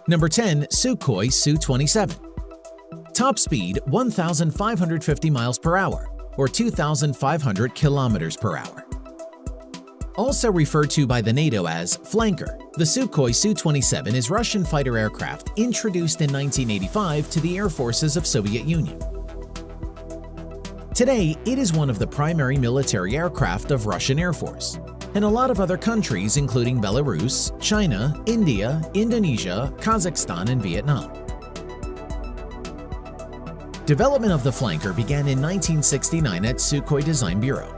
Number 10. Sukhoi Su-27. Top speed 1,550 miles per hour or 2,500 kilometers per hour. Also referred to by the NATO as Flanker, the Sukhoi Su-27 is Russian fighter aircraft introduced in 1985 to the air forces of Soviet Union. Today, it is one of the primary military aircraft of Russian Air Force, and a lot of other countries including Belarus, China, India, Indonesia, Kazakhstan, and Vietnam. Development of the Flanker began in 1969 at Sukhoi Design Bureau.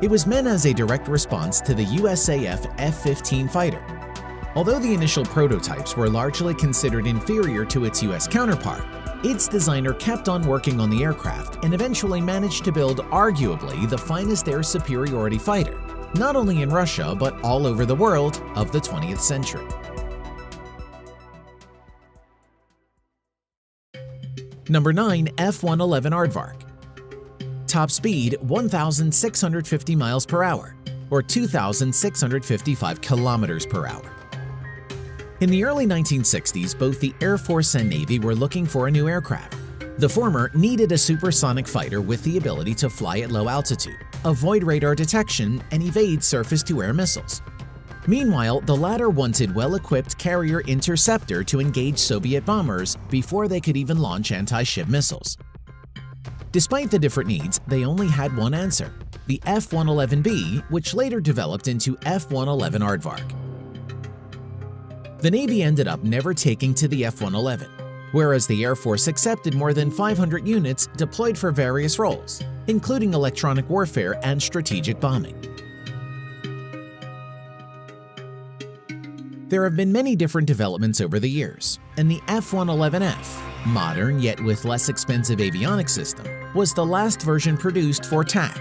It was meant as a direct response to the USAF F-15 fighter. Although the initial prototypes were largely considered inferior to its US counterpart, its designer kept on working on the aircraft and eventually managed to build arguably the finest air superiority fighter, not only in Russia but all over the world of the 20th century. Number 9. F-111 Aardvark. Top speed 1,650 miles per hour or 2,655 kilometers per hour. In the early 1960s, both the Air Force and Navy were looking for a new aircraft. The former needed a supersonic fighter with the ability to fly at low altitude, avoid radar detection, and evade surface-to-air missiles. Meanwhile, the latter wanted well-equipped carrier interceptor to engage Soviet bombers before they could even launch anti-ship missiles. Despite the different needs, they only had one answer: the F-111B, which later developed into F-111 Aardvark. The Navy ended up never taking to the F-111, whereas the Air Force accepted more than 500 units deployed for various roles, including electronic warfare and strategic bombing. There have been many different developments over the years, and the F-111F, modern yet with less expensive avionics system, was the last version produced for TAC.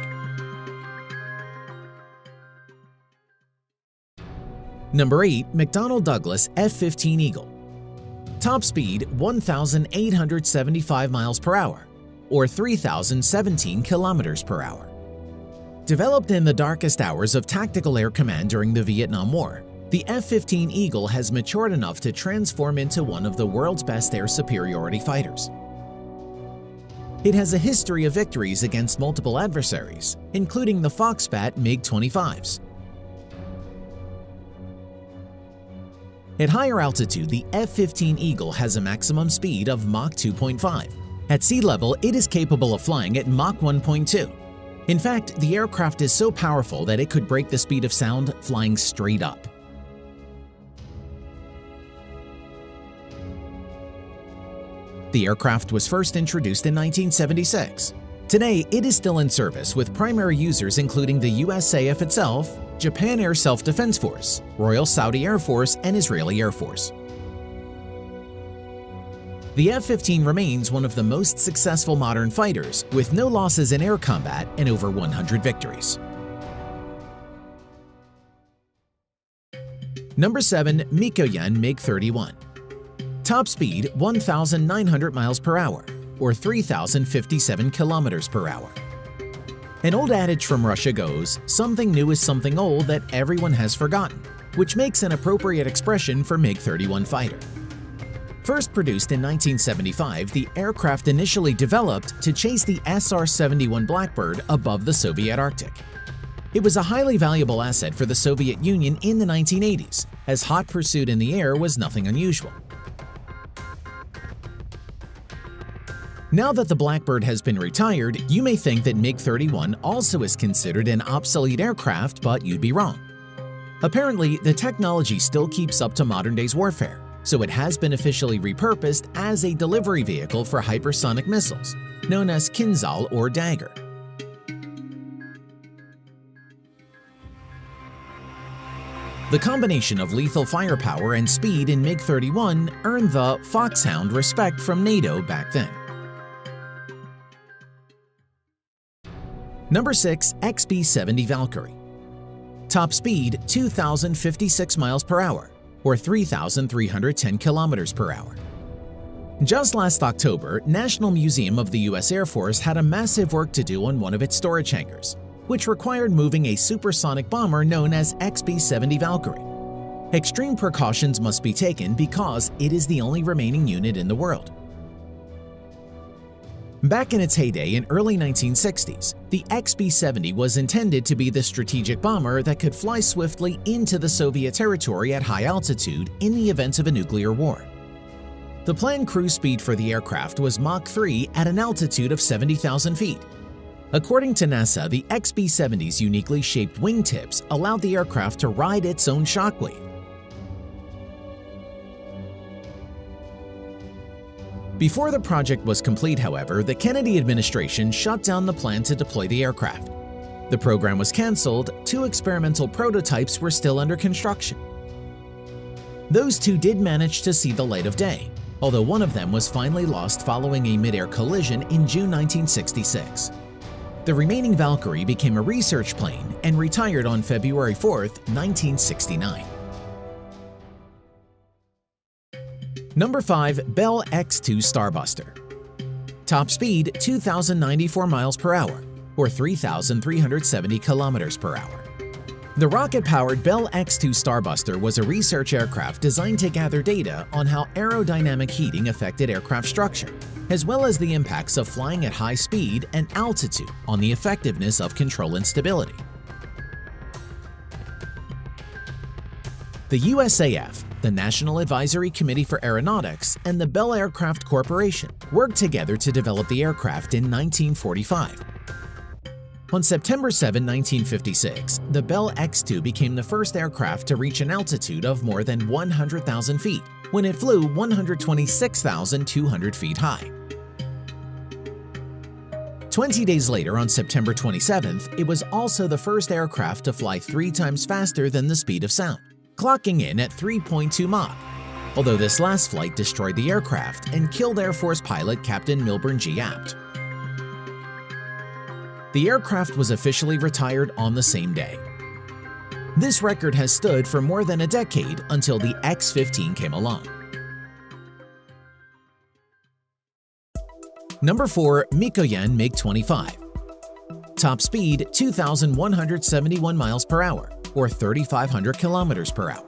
Number 8. McDonnell Douglas F-15 Eagle. Top speed 1,875 miles per hour or 3,017 kilometers per hour. Developed in the darkest hours of tactical air command during the Vietnam War, the F-15 Eagle has matured enough to transform into one of the world's best air superiority fighters. It has a history of victories against multiple adversaries, including the Foxbat MiG-25s. At higher altitude, the F-15 Eagle has a maximum speed of Mach 2.5. At sea level, it is capable of flying at Mach 1.2. In fact, the aircraft is so powerful that it could break the speed of sound flying straight up. The aircraft was first introduced in 1976. Today, it is still in service with primary users including the USAF itself, Japan Air Self-Defense Force, Royal Saudi Air Force, and Israeli Air Force. The F-15 remains one of the most successful modern fighters, with no losses in air combat and over 100 victories. Number 7. Mikoyan MiG-31. Top speed 1,900 miles per hour or 3,057 kilometers per hour. An old adage from Russia goes, "Something new is something old that everyone has forgotten," which makes an appropriate expression for MiG-31 fighter. First produced in 1975, the aircraft initially developed to chase the SR-71 Blackbird above the Soviet Arctic. It was a highly valuable asset for the Soviet Union in the 1980s, as hot pursuit in the air was nothing unusual. Now that the Blackbird has been retired, you may think that MiG-31 also is considered an obsolete aircraft, but you'd be wrong. Apparently, the technology still keeps up to modern-day's warfare, so it has been officially repurposed as a delivery vehicle for hypersonic missiles, known as Kinzhal or Dagger. The combination of lethal firepower and speed in MiG-31 earned the Foxhound respect from NATO back then. Number 6. XB-70 Valkyrie. Top speed 2,056 miles per hour or 3,310 kilometers per hour. Just last October, National Museum of the U.S. Air Force had a massive work to do on one of its storage hangars, which required moving a supersonic bomber known as XB-70 Valkyrie. Extreme precautions must be taken because it is the only remaining unit in the world. Back in its heyday in early 1960s, the XB-70 was intended to be the strategic bomber that could fly swiftly into the Soviet territory at high altitude in the event of a nuclear war. The planned cruise speed for the aircraft was Mach 3 at an altitude of 70,000 feet. According to NASA, the XB-70's uniquely shaped wingtips allowed the aircraft to ride its own shockwave. Before the project was complete, however, the Kennedy administration shut down the plan to deploy the aircraft. The program was canceled. 2 experimental prototypes were still under construction. Those 2 did manage to see the light of day, although one of them was finally lost following a mid-air collision in June 1966. The remaining Valkyrie became a research plane and retired on February 4, 1969. Number 5. Bell X-2 Starbuster. Top speed 2,094 miles per hour, or 3,370 kilometers per hour. The rocket-powered Bell X-2 Starbuster was a research aircraft designed to gather data on how aerodynamic heating affected aircraft structure, as well as the impacts of flying at high speed and altitude on the effectiveness of control and stability. The USAF, the National Advisory Committee for Aeronautics, and the Bell Aircraft Corporation worked together to develop the aircraft in 1945. On September 7, 1956, the Bell X-2 became the first aircraft to reach an altitude of more than 100,000 feet when it flew 126,200 feet high. 20 days later, on September 27th, it was also the first aircraft to fly 3 times faster than the speed of sound, clocking in at 3.2 Mach, although this last flight destroyed the aircraft and killed Air Force pilot Captain Milburn G. Apt. The aircraft was officially retired on the same day. This record has stood for more than a decade until the X-15 came along. Number 4. Mikoyan MiG-25. Top speed 2,171 miles per hour, or 3,500 kilometers per hour.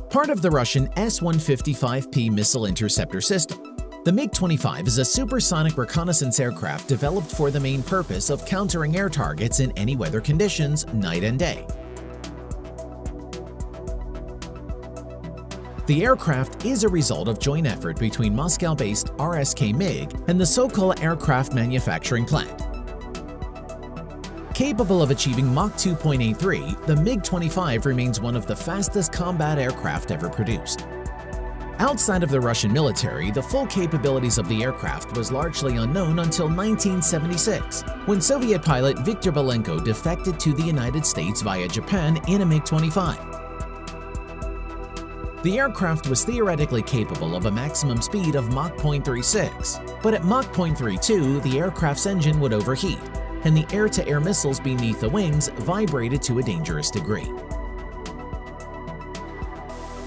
Part of the Russian S-155P missile interceptor system, the MiG-25 is a supersonic reconnaissance aircraft developed for the main purpose of countering air targets in any weather conditions, night and day. The aircraft is a result of joint effort between Moscow-based RSK MiG and the Sokol Aircraft Manufacturing Plant. Capable of achieving Mach 2.83, the MiG-25 remains one of the fastest combat aircraft ever produced. Outside of the Russian military, the full capabilities of the aircraft was largely unknown until 1976, when Soviet pilot Viktor Belenko defected to the United States via Japan in a MiG-25. The aircraft was theoretically capable of a maximum speed of Mach 0.36, but at Mach 0.32, the aircraft's engine would overheat, and the air-to-air missiles beneath the wings vibrated to a dangerous degree.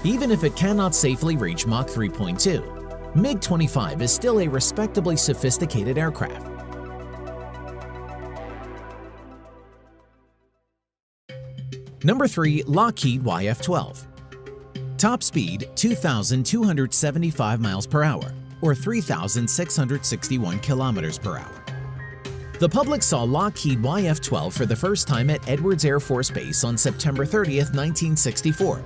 Even if it cannot safely reach Mach 3.2, MiG-25 is still a respectably sophisticated aircraft. Number 3. Lockheed YF-12. Top speed 2,275 miles per hour, or 3,661 kilometers per hour. The public saw Lockheed YF-12 for the first time at Edwards Air Force Base on September 30, 1964.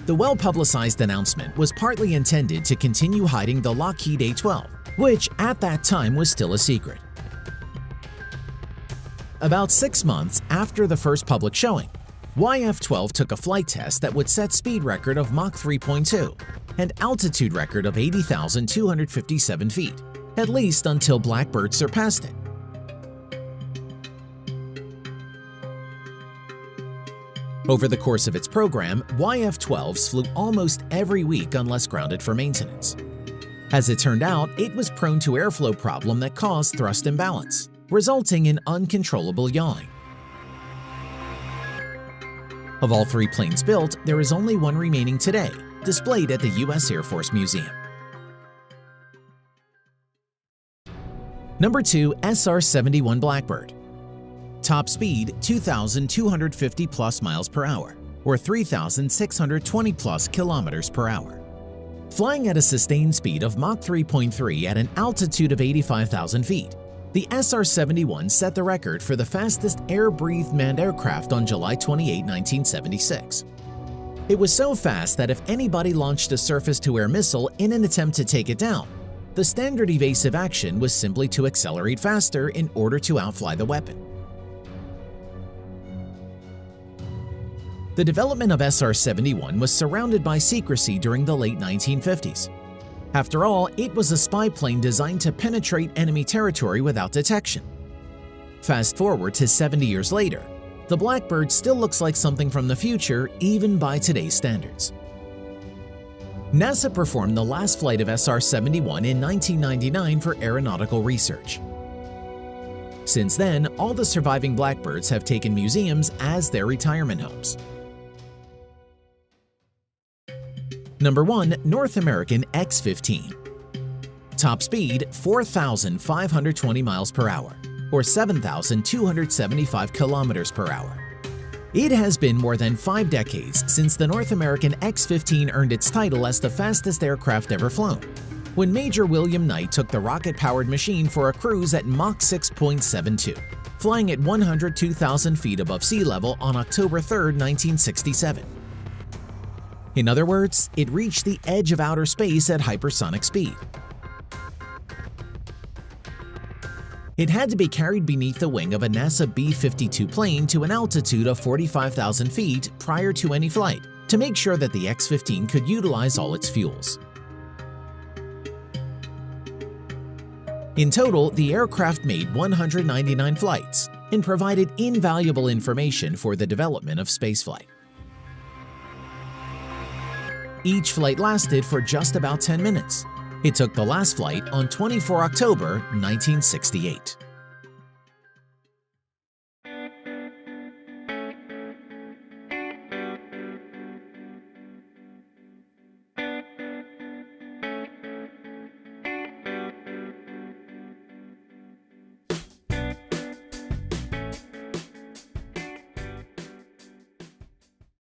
The well-publicized announcement was partly intended to continue hiding the Lockheed A-12, which at that time was still a secret. About 6 months after the first public showing, YF-12 took a flight test that would set speed record of Mach 3.2 and altitude record of 80,257 feet, at least until Blackbird surpassed it. Over the course of its program, YF-12s flew almost every week unless grounded for maintenance. As it turned out, it was prone to airflow problem that caused thrust imbalance, resulting in uncontrollable yawing. Of all 3 planes built, there is only one remaining today, displayed at the U.S. Air Force Museum. Number 2. SR-71 Blackbird. Top speed 2,250 plus miles per hour, or 3,620 plus kilometers per hour. Flying at a sustained speed of Mach 3.3 at an altitude of 85,000 feet, the SR-71 set the record for the fastest air-breathed manned aircraft on July 28, 1976. It was so fast that if anybody launched a surface-to-air missile in an attempt to take it down, the standard evasive action was simply to accelerate faster in order to outfly the weapon. The development of SR-71 was surrounded by secrecy during the late 1950s. After all, it was a spy plane designed to penetrate enemy territory without detection. Fast forward to 70 years later, the Blackbird still looks like something from the future even by today's standards. NASA performed the last flight of SR-71 in 1999 for aeronautical research. Since then, all the surviving Blackbirds have taken museums as their retirement homes. Number 1. North American X-15. Top speed 4,520 miles per hour, or 7,275 kilometers per hour. It has been more than 5 decades since the North American X-15 earned its title as the fastest aircraft ever flown, when Major William Knight took the rocket-powered machine for a cruise at Mach 6.72, flying at 102,000 feet above sea level on October 3, 1967. In other words, it reached the edge of outer space at hypersonic speed. It had to be carried beneath the wing of a NASA B-52 plane to an altitude of 45,000 feet prior to any flight to make sure that the X-15 could utilize all its fuels. In total, the aircraft made 199 flights and provided invaluable information for the development of spaceflight. Each flight lasted for just about 10 minutes. It took the last flight on 24 October 1968.